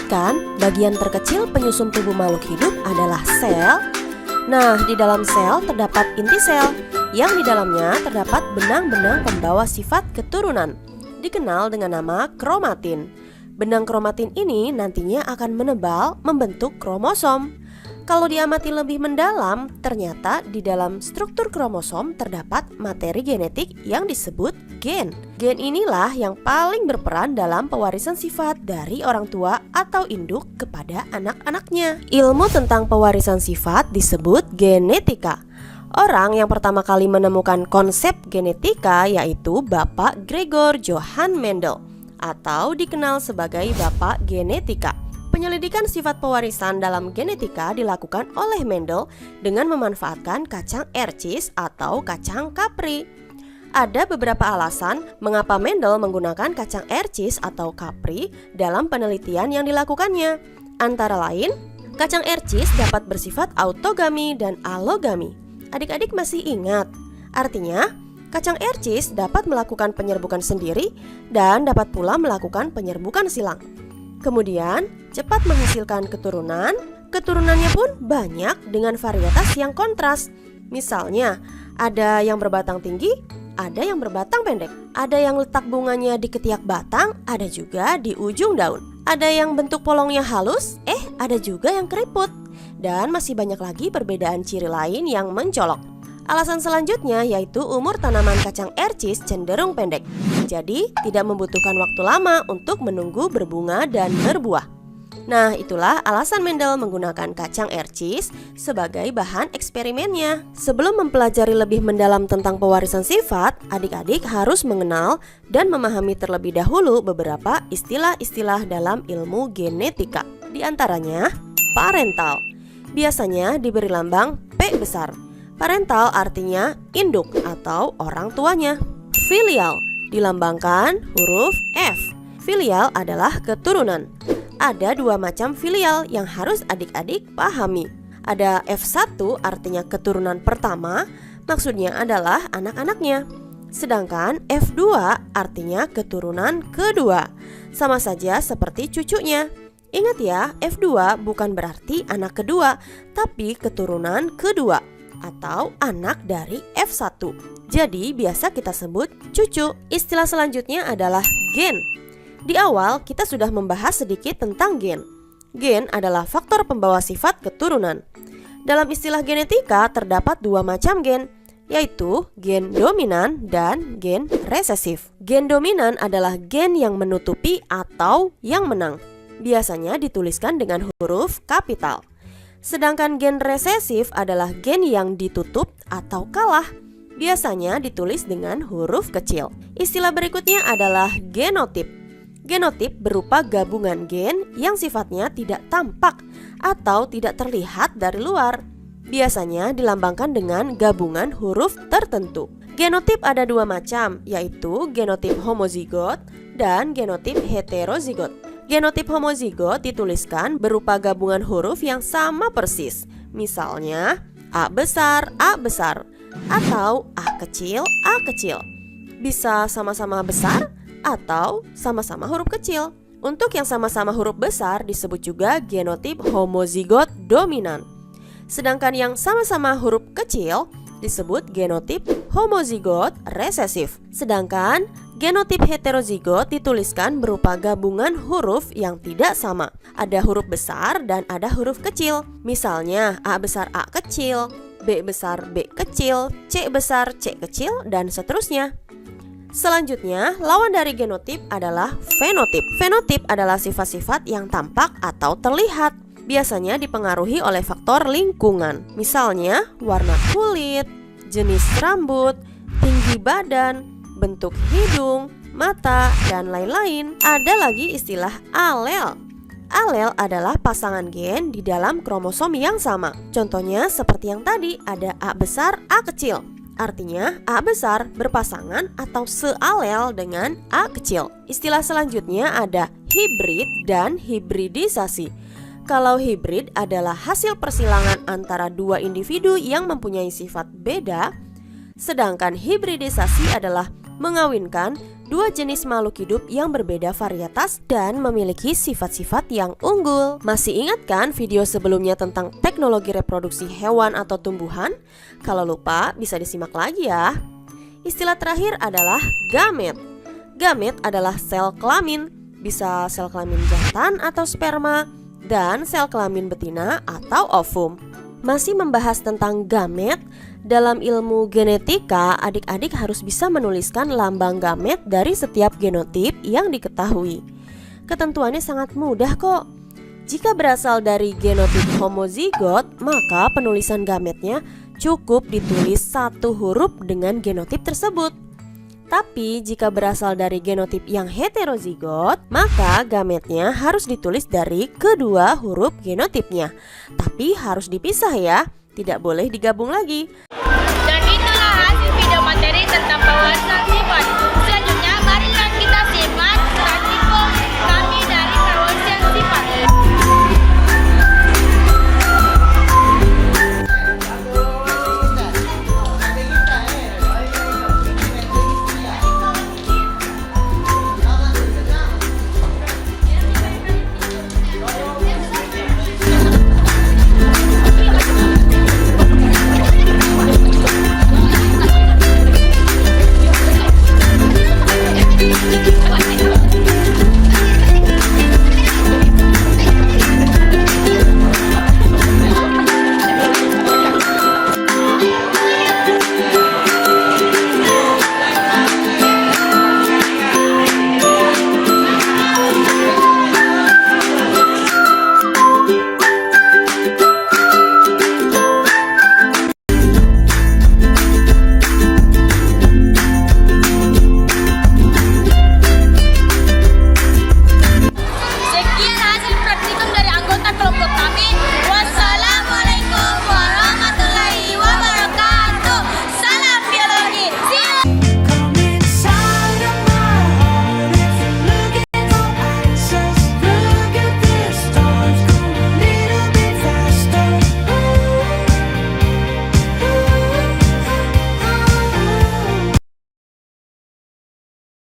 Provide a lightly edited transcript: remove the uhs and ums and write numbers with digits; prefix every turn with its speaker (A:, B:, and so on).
A: kan, bagian terkecil penyusun tubuh makhluk hidup adalah sel. Nah, di dalam sel terdapat inti sel, yang di dalamnya terdapat benang-benang pembawa sifat keturunan, dikenal dengan nama kromatin. Benang kromatin ini nantinya akan menebal membentuk kromosom. Kalau diamati lebih mendalam, ternyata di dalam struktur kromosom terdapat materi genetik yang disebut gen. Gen inilah yang paling berperan dalam pewarisan sifat dari orang tua atau induk kepada anak-anaknya. Ilmu tentang pewarisan sifat disebut genetika. Orang yang pertama kali menemukan konsep genetika yaitu Bapak Gregor Johann Mendel, atau dikenal sebagai Bapak Genetika. Penyelidikan sifat pewarisan dalam genetika dilakukan oleh Mendel dengan memanfaatkan kacang ercis atau kacang kapri. Ada beberapa alasan mengapa Mendel menggunakan kacang ercis atau kapri dalam penelitian yang dilakukannya. Antara lain, kacang ercis dapat bersifat autogami dan alogami. Adik-adik masih ingat? Artinya, kacang ercis dapat melakukan penyerbukan sendiri dan dapat pula melakukan penyerbukan silang. Kemudian, cepat menghasilkan keturunan. Keturunannya pun banyak dengan varietas yang kontras. Misalnya, ada yang berbatang tinggi, ada yang berbatang pendek. Ada yang letak bunganya di ketiak batang, ada juga di ujung daun. Ada yang bentuk polongnya halus, ada juga yang keriput. Dan masih banyak lagi perbedaan ciri lain yang mencolok. Alasan selanjutnya yaitu umur tanaman kacang ercis cenderung pendek. Jadi tidak membutuhkan waktu lama untuk menunggu berbunga dan berbuah. Nah, itulah alasan Mendel menggunakan kacang ercis sebagai bahan eksperimennya. Sebelum mempelajari lebih mendalam tentang pewarisan sifat, adik-adik harus mengenal dan memahami terlebih dahulu beberapa istilah-istilah dalam ilmu genetika. Di antaranya, parental. Biasanya diberi lambang P besar. Parental artinya induk atau orang tuanya. Filial dilambangkan huruf F. Filial adalah keturunan. Ada dua macam filial yang harus adik-adik pahami. Ada F1 artinya keturunan pertama, maksudnya adalah anak-anaknya. Sedangkan F2 artinya keturunan kedua, sama saja seperti cucunya. Ingat ya, F2 bukan berarti anak kedua, tapi keturunan kedua atau anak dari F1. Jadi biasa kita sebut cucu. Istilah selanjutnya adalah gen. Di awal kita sudah membahas sedikit tentang gen. Gen adalah faktor pembawa sifat keturunan. Dalam istilah genetika terdapat dua macam gen, yaitu gen dominan dan gen resesif. Gen dominan adalah gen yang menutupi atau yang menang. Biasanya dituliskan dengan huruf kapital. Sedangkan gen resesif adalah gen yang ditutup atau kalah. Biasanya ditulis dengan huruf kecil. Istilah berikutnya adalah genotip. Genotip berupa gabungan gen yang sifatnya tidak tampak atau tidak terlihat dari luar. Biasanya dilambangkan dengan gabungan huruf tertentu. Genotip ada dua macam, yaitu genotip homozigot dan genotip heterozigot. Genotip homozigot dituliskan berupa gabungan huruf yang sama persis. Misalnya A besar, atau A kecil, A kecil. Bisa sama-sama besar atau sama-sama huruf kecil. Untuk yang sama-sama huruf besar disebut juga genotip homozigot dominan. Sedangkan yang sama-sama huruf kecil disebut genotip homozigot resesif. Sedangkan genotip heterozigot dituliskan berupa gabungan huruf yang tidak sama. Ada huruf besar dan ada huruf kecil. Misalnya A besar A kecil, B besar B kecil, C besar C kecil, dan seterusnya. Selanjutnya, lawan dari genotip adalah fenotip. Fenotip adalah sifat-sifat yang tampak atau terlihat. Biasanya dipengaruhi oleh faktor lingkungan. Misalnya warna kulit, jenis rambut, tinggi badan, bentuk hidung, mata, dan lain-lain. Ada lagi istilah alel. Alel adalah pasangan gen di dalam kromosom yang sama. Contohnya seperti yang tadi, ada A besar, A kecil. Artinya A besar berpasangan atau sealel dengan A kecil. Istilah selanjutnya ada hibrid dan hibridisasi. Kalau hibrid adalah hasil persilangan antara dua individu yang mempunyai sifat beda, sedangkan hibridisasi adalah mengawinkan dua jenis makhluk hidup yang berbeda varietas dan memiliki sifat-sifat yang unggul. Masih ingat kan video sebelumnya tentang teknologi reproduksi hewan atau tumbuhan? Kalau lupa bisa disimak lagi ya. Istilah terakhir adalah gamet. Gamet adalah sel kelamin, bisa sel kelamin jantan atau sperma, dan sel kelamin betina atau ovum. Masih membahas tentang gamet, dalam ilmu genetika adik-adik harus bisa menuliskan lambang gamet dari setiap genotip yang diketahui. Ketentuannya sangat mudah kok. Jika berasal dari genotip homozigot, maka penulisan gametnya cukup ditulis satu huruf dengan genotip tersebut. Tapi jika berasal dari genotip yang heterozigot, maka gametnya harus ditulis dari kedua huruf genotipnya. Tapi harus dipisah ya, tidak boleh digabung lagi.
B: Dan itulah hasil video materi tentang pewarnaan sifat.